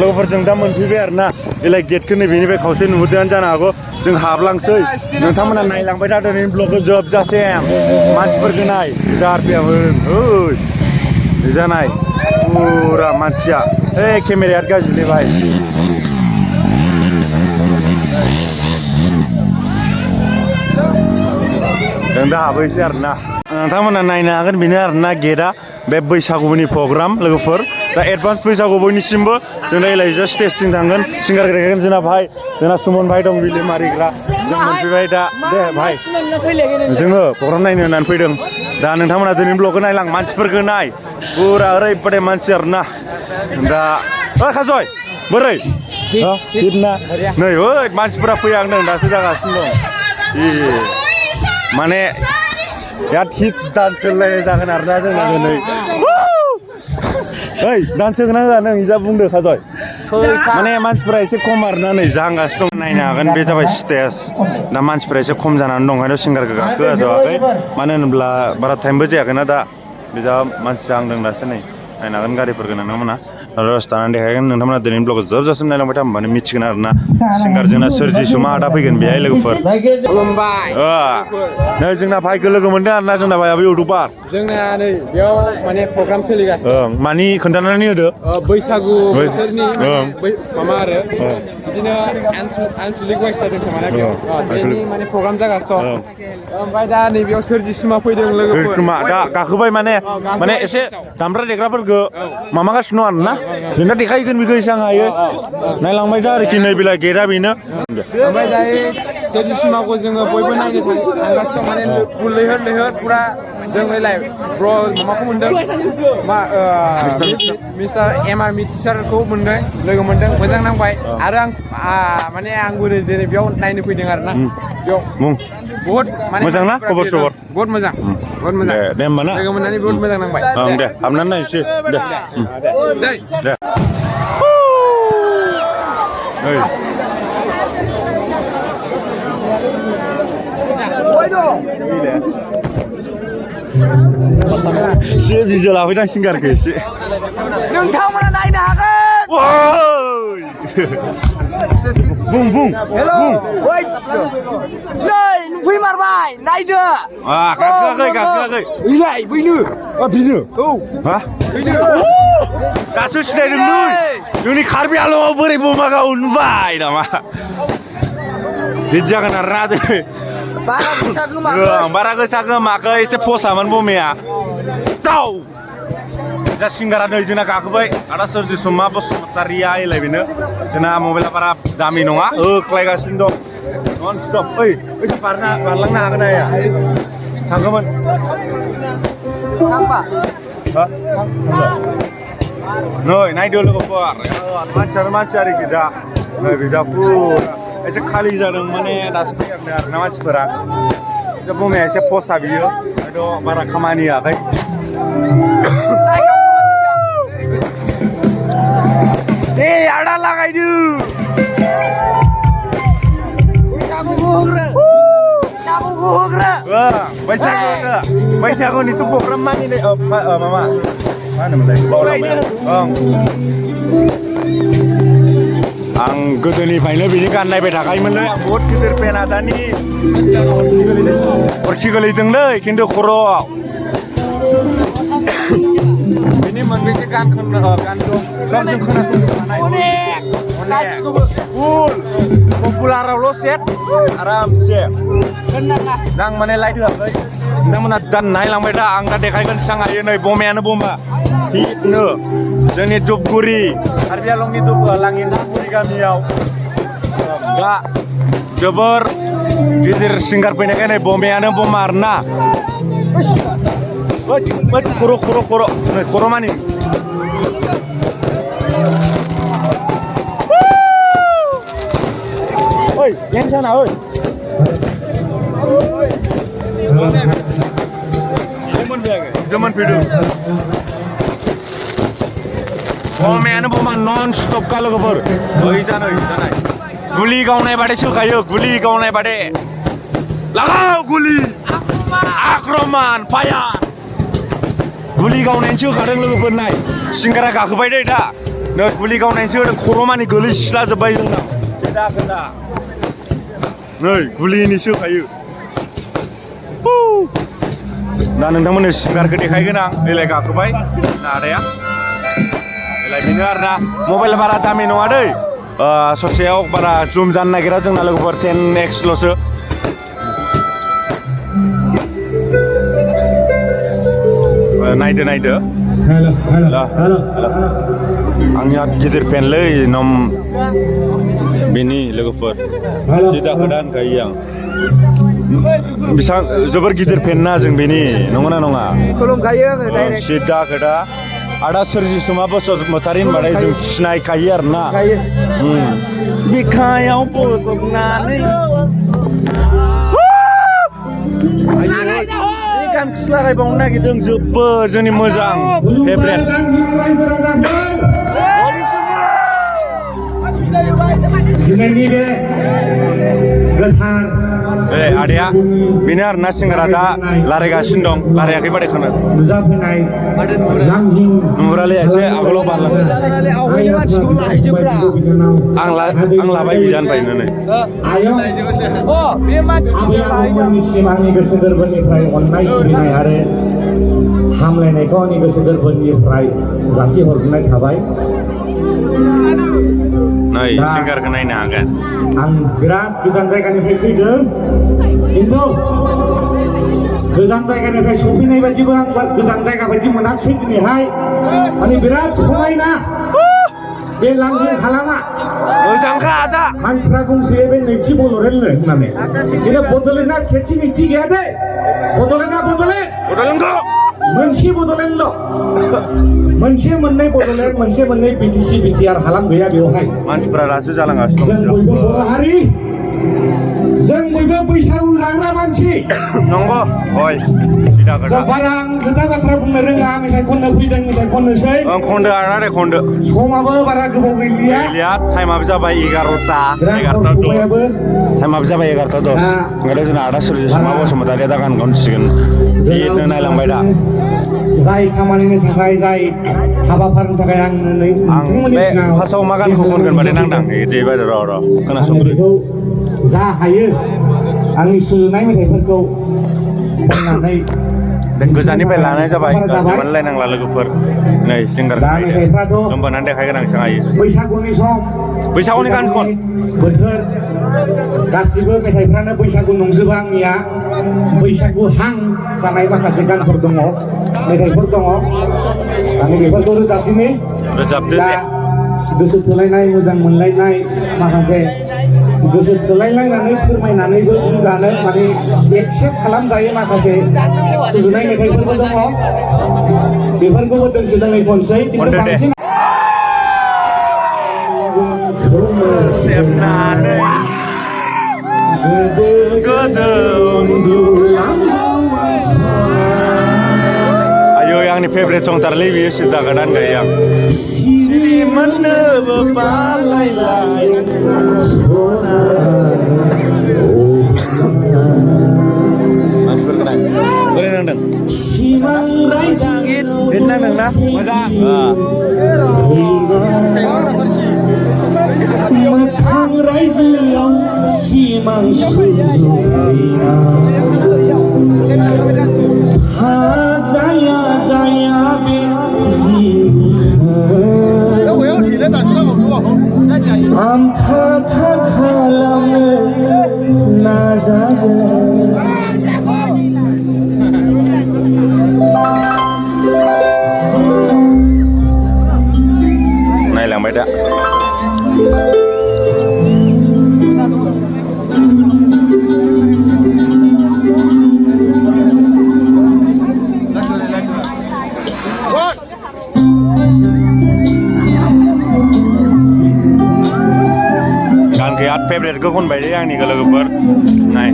लोगोफोरजों दा मोनफैबाय आरोना बेलाय गेटखौ नैबेनिफ्राय खावसे नुहुरदोंआनो जानो हागौ जों हाबलांसै नोंथांमोना नायलांबाय था दिनैनि ब्लगखौ जोबजासिम मानसिफोरखौ नाय जारफियामोन ओइ जानाय पुरा मानसिया केमेराया गाज्रिलै भाई जों दा हाबैसै आरोना नोंथांमोना नायनो हागोन बेनो आरोना गेटआ बे बैसागुनि प्रग्राम लोगोफोर दा एडभान्स बैसागु बयनिसिमबो जों दालाय जास्ट स्टेजथिं थांगोन सिंगार गायगोन जोंना भाई जोंना सुमन भाई दं बिलि मारिग्रा जों मोनफैबाय दा दे भाई जोङो प्रग्राम नायनो होननानै फैदों दा नोंथांमोना दिनैनि ब्लगखौ नायलां मानसिफोरखौ नाय पुरा ओरैबादि मानसि आरोना दा खाजय बोरै हिटना नै ओइ मानसिफोरा फैहांदों दासो जागासिनो दं माने बिराद हिट डान्स होलायनाय जागोन आरोना जोंना दिनै ओइ डान्स होगोन ना होआ नों इजा बुंदो खाजय माने मानसिफोरा एसे खम आरोना नै जाहांगासिनो दं नायनो हागोन बे जाबाय स्टेज दा मानसिफोरा एसे खम जानानै दं ओंखायनो सिंगारखौ गाखोहोथ'वाखै मानो होनोब्ला बारा टाइमबो जायाखैना दा बिजा मानसि जाहांदों दासो नै नायनो हागोन गारिफोरखौ नोंथांमोना रस थानानै देखायगोन नोंथांमोना दिनैनि ब्लगखौ जोबजासिम नायलांबाय था होनबानो मिथिगोन आरोना सिंगार जोंना सोरजिसुमा आदा फैगोन बेहाय लोगोफोर नै जोंना भाइखौ लोगो मोनदों आरोना जोंना भाइयाबो इउटुबार जोंना नै बेयाव माने प्रग्राम सोलिगासिनो मानि खोन्थानानै होदो बैसागु बोथोरनि माबा आरो बिदिनो आनसलिक वाइस जादों खोमा ना बेयाव बेनि माने प्रग्राम जागासिनो दं ओमफ्राय दा नैबेयाव सोरजिसुमा फैदों लोगोफोर दा गाखोबाय माने एसे दामग्रा देग्राफोरखौ माबागासिनो दं आरोना जों दा देखायगोन बेखौ एसेबां हायो नायलांबाय दा आरोखि नै बेलाय गेटआ बेनो ओमफ्राय दायो सोरजिसुमाखौ जोङो बयबो नायनो थांगासिनो दं माने लैहोर लैहोर पुरा जों नैलाय ब्र माबाखौ मोनदों मिस्टार MR टिचारखौ मोनदों लोगो मोनदों मोजां नांबाय आरो आं माने आंबो दिनै बेयाव नायनो फैदों आरोना बेयाव बहुत माने मोजां ना खबर सबर बहुत मोजां दे होमबा ना लोगो मोननानै बहुत मोजां नांबाय दे हाबनानै नायसै दे एसे भिडिअ लाफैदां सिंगारखौ एसे नोंथांमोना नायनो हागोन बुं हेलौ नै नुफैमारबाय नायदो गाखोआखै ओइलाय बैनो बेनो औ हा बैनो दासो सिनायदों नै जोंनि कार्बि आलंआव बोरै बमा गाव नुबाय नामा हिट जागोन आरोना दिनै बारा गोसा गोमाखै एसे फसामोन बमाया दाउ दा सिंगारा नै जोंना गाखोबाय आदा सोरजिसुमा बसुमतारिया एलाय बेनो जोंना मबाइला बारा दामि नङा होख्लायगासिनो दं नन स्टप ओइ बारलांनो हागोन ना हाया थांगौमोन नै नायदो लोगोफोर मानसियानो मानसि आरोखि दा नै बिजापुर एसे खालि जादों माने दासो फैहांदों आरोना मानसिफोरा एसे बमाया एसे फसा बियो हयथ' बारा खामानि होआखै दे आदा लागायदो बैसागुनिसो प्रग्राम मानिनाय माबा मा होनोमोनलाय बावलांबाय आं गोदोनिफ्रायनो बिनि गान नायबाय थाखायोमोनलै आं बहुत गिदिर फेन आदानि अरखि गोलैदोंलै खिन्थु खर'आव बिनि मोनबेसे गान दं जों खोनासंनो हानाय पपुलारावल' सेट आरामसे आं माने लाइट होआखै नोंथांमोना दा नायलांबाय दा आं दा देखायगोन बेसेबां हायो नै बमायानो बमा हिटनो जोंनि धुपगुरि कार्बि आलंनि लाङि धुपगुरि गामियाव दा जोबोर गिदिर सिंगार फैनायखाय नै बमायानो बमा आरोना खर' मानि ओइ टेनसना ओइ जोमोन फैदों बमायानो बमा नन स्टप का लोगोफोर ओइ जानाय गुलि गावनाय बादे सोखायो गुलि गावनाय बादे लागाव गुलि आक्रमान फायार गुलि गावनायनि सोखादों लोगोफोर नाय सिंगारा गाखोबाय दै दा नै गुलि गावनायसो होदों खर' मानि गोलैस्लाजोब्बाय जोंनाव जेदा खोदा नै गुलिनिसो होखायो दा नोंथांमोननो सिंगारखौ देखायगोन आं देलाय गाखोबाय आदाया देलाय बेनो आरोना मबाइल बारा दामि नङा दै ससेयाव बारा जुम जानो नागिरा जोंना लोगोफोर 10x ल'सो नायदो नायदो आंनिया गिदिर फेनलै नम बेनि लोगोफोर सिदा खोदा होनखायो आं बिसां जोबोर गिदिर फेन ना जों बेनि नंगौना नङा खुलुमखायो आङो डाइरेक्ट सिदा खोदा आदा सोरजिसुमा बसुमतारी होनबाथाय जों सिनायखायो आरोना बिखायाव बजबनानै गान खिलागायबावनो नागिरदों जोबोर जोंनि मोजां फेभरेट दिनैनि बे गोथार आदाया बेनो आरोना सिंगारा दा रायलायगासिनो दं रायलायाखै बादि खोना नुजाफैनाय लांहिं नुहुरालै एसे आगोलाव बारलाङो आं लाबाय बिजानबाय नै आयं बे आबै आबौमोननिसिम आंनि गोसो गोरबोनिफ्राय अननाय सिबिनाय आरो हामलायनायखौ आंनि गोसो गोरबोनिफ्राय जासिहरनाय थाबाय नै सिंगारखौ नायनो हागोन आं बिराद गोजान जायगानिफ्राय फैदों खिन्थु गोजान जायगानिफ्राय सफैनाय बायदिबो आं गोजान जायगा बायदि मोनाखिसै दिनैहाय माने बिराद समायना बे लांहिं हालामा मोजांखा आदा मानसिफ्रा बुंसै बे नैथि बड'लेण्ड होननानै खिन्थु बड'लेण्डआ सेथि नैथि गैया दे बड'लेण्डआ बड'लेण्डखौ मोनसे बड'लेण्डल' मोनसे मोननै बड'लेण्ड मोनसे मोननै बिटिसि बिटिआर हालाम गैया बेवहाय मानसिफ्रा दासो जालांगासिनो जों बयबो बर' हारि जों बयबो बैसागु जाग्रा मानसि नंगौ हय सिदा खोदा बारा आं खोथा बाथ्रा बुंनो रोङा मेथाइ खननो फैदों मेथाइ खननोसै खनदो आदा दे खनदो समाबो बारा गोबाव गैलिया टाइमाबो जाबाय 11ता टाइमाबो जाबाय 11ता 10 ओंखायनो जोंना आदा सोरजिसुमा बसुमतारीया दा गान खनसिगोन बिदिनो नायलांबाय दा जाय खामानिनि थाखाय जाय हाबाफारिनि थाखाय आं नोंथांमोननि सिगाङाव फार्स्टआव मा गानखौ खनगोन बादि नांदां दे बायद' र' खोनासंग्रो जा हायो आंनि सुजुनाय मेथाइफोरखौ खननानै गोजाननिफ्राय लानाय जाबाय लायनांला लोगोफोर नै सिंगार होमबानानै देखायगोन आं हायो बैसागुनि सम बैसागुनि गान खन बोथोर गासिबो मेथाइफ्रानो बैसागु नंजोबा आंनिया बैसागु हां जानाय माखासे गानफोर दङ मेथाइफोर दङ आं बेफोरखौ रोजाबदिनि रोजाबदो दे गोसो थोलायनाय मोजां मोनलायनाय माखासे गोसो थोलायलायनानै फोरमायनानैबो बुंजानो माने एक्सेप्ट खालामजायो माखासे सुजुनाय मेथाइफोरबो दङ बेफोरखौबो दोंसे दोंनै खनसै खिन्थु बांसिन सेबनानै गोदो आयौ आंनि फेभरेट संथारलै बियो सिदा गोदान गायो आं सिरि मोननोबो बालायलाय मानसिफोरखौ नाय बोरै नांदों हिट नांदोंना मोजां मोखां रायजोआव सिमां सुजुहैना हाजाया जाया बे आमथा खालामनो नाजागोन नायलांबाय दा गानखौ आद फेभरेटखौ खनबाय दे आंनिखौ लोगोफोर नाय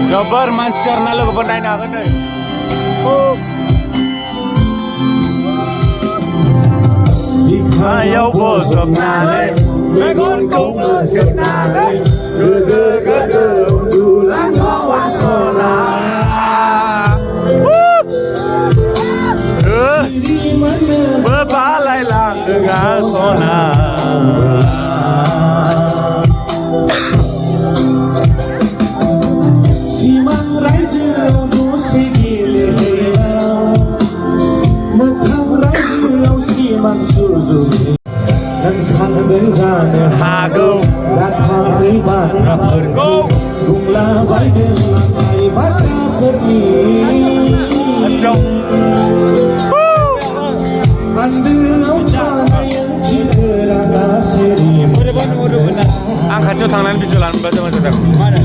जोबोर मानसि आरोना लोगोफोर नायनो हागोन नै बिखा Ayo bojobnane megonku Senane Gede-gede Undulan wasona Di mana Bebalai lang dengan sona Simang raja musik gila Mukhang raja simang suzuki Dan sangat sana Hago Zat hari bata Go Jumlah baik dengan hari bata pergi Jom Andau sana yang cedera seri Angkat jauh tangan bijulan baca macam mana?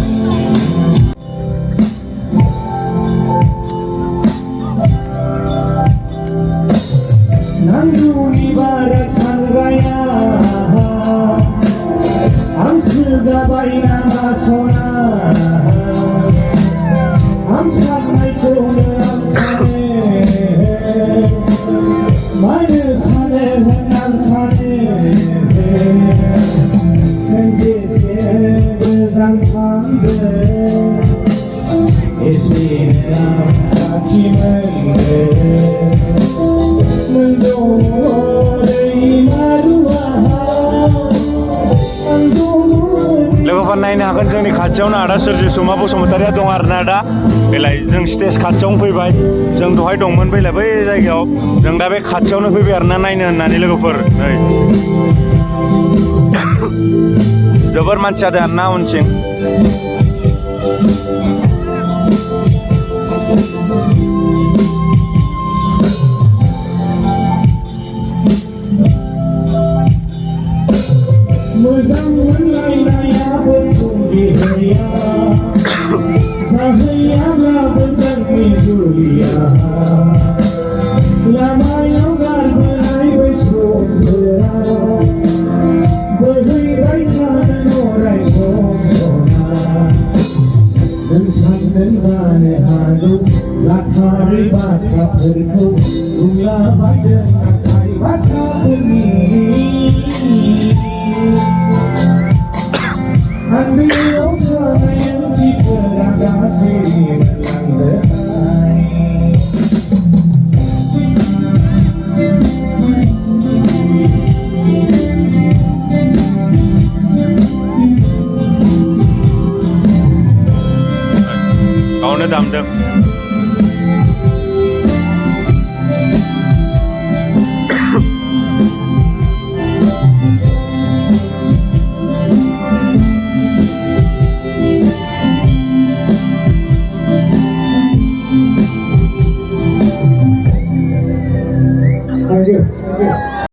Nanggung ibarat sang raya Ang segabay na masona Ang sanay kong ang sane Mana sane ang sane Hindi siya berang pangde Isi na kaki mende लोगोफोर नायनो हागोन जोंनि खाथियावनो आदा सोरजि सुमा बसुमतारिया दं आरोना दा बेलाय जों स्टेज खाथियावनो फैबाय जों दहाय दंमोन बेलाय बै जायगायाव जों दा बे खाथियावनो फैबाय आरोना नायनो होननानै लोगोफोर नै जोबोर मानसि जादों आरोना उनथिं Mo장 menlai-laya bertumbuh raya Sahaya berjangki dunia Lama yang berbelai bersosona Berhirai dan orai sosona Dan hadu Lakhari baka berku Jumlah badan Lakhari baka pergi Ambil orang yang ciperada sini melandai Kau nak damdam Thank you.